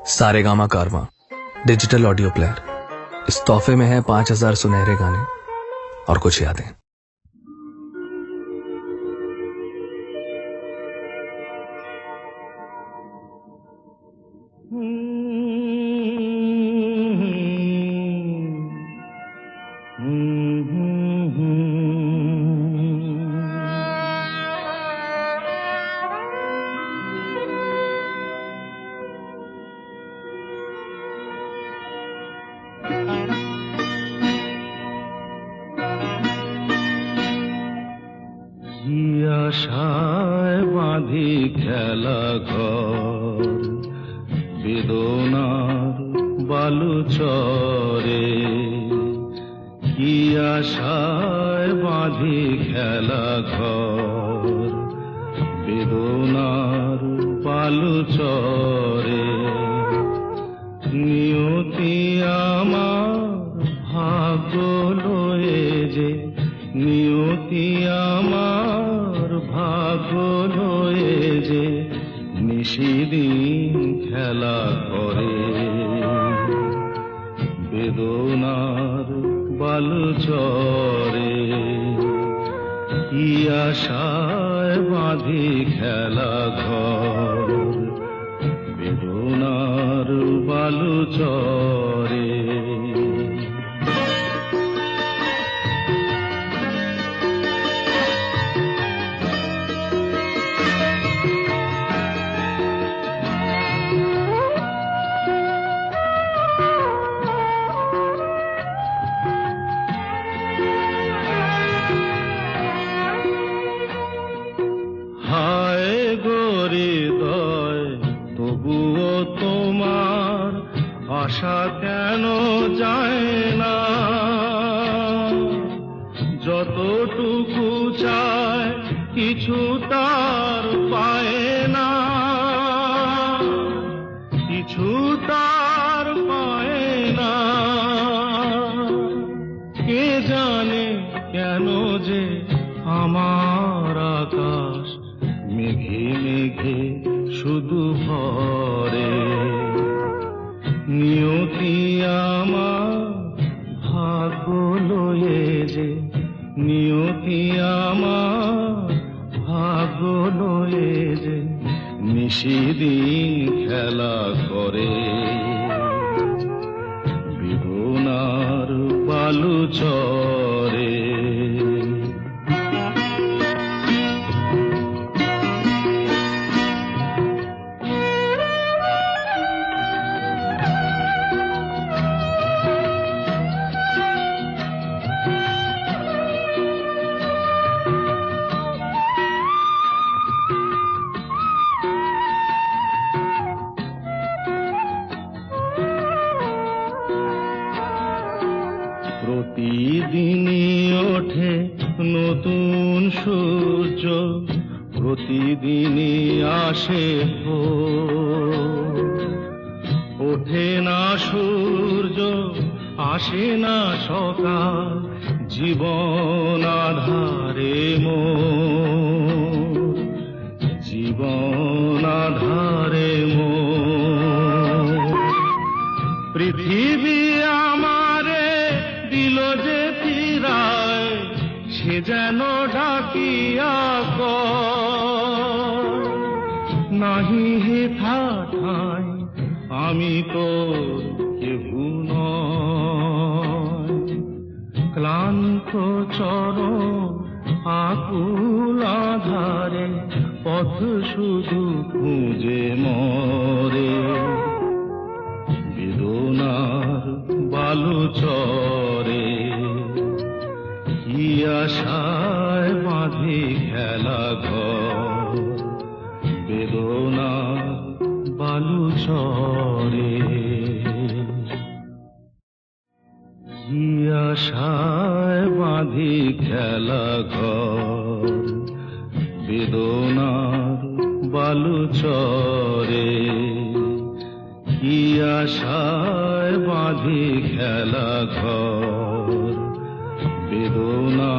सारेगामा कारवां digital audio player. इस तोहफे में है 5000 सुनहरे गाने और कुछ यादें। আশায় বাঁধি খেলা ঘর বেদনার বালুচরে, কি আশায় বাঁধি খেলা ঘর বেদনার বালুচরে। নিয়তি আমার ভাগ্য লয়ে যে, নিয়তি আমার ভাগ্য লয়ে যে নিশিদিন খেলা করে বেদনার বালুচরে। কি আশায় বাঁধি খেলা ঘর বেদনার বালুচরে। হায় হৃদয় তবুও তোমার আশা কেন যায় না? যতটুকু চায় কিছু তার পায় না, কিছু তার পায় না। কে জানে কেন যে আমার আকাশ মেঘে মেঘে শুধু ভরে। নিয়তি আমার ভাগ্য লয়ে যে, নিয়তি আমার ভাগ্য লয়ে যে নিশিদিন খেলা করে বেদনার বালুচরে। প্রতিদিনই ওঠে নতুন সূর্য, প্রতিদিনই আসে ভোর। ওঠে না সূর্য আসে না সকাল, জীবন আধারে মোর, জীবন আধারে মোর। পৃথিবী আমারে দিল যে ফিরায়, সে যেন ডাকিয়া কয়, নাহি হে ঠাই আমি তো কেহু নয়। ক্লান্ত চরণ আকুল আধারে পথ শুধু খুঁজে মরে বেদনার বালুচরে। কি আশায় বাঁধি খেলা ঘর বেদনার বালুচরে। কি আশায় বাঁধি খেলা ঘর বেদনার বালুচরে। কি আশায় বাঁধি খেলা ঘর বেদনা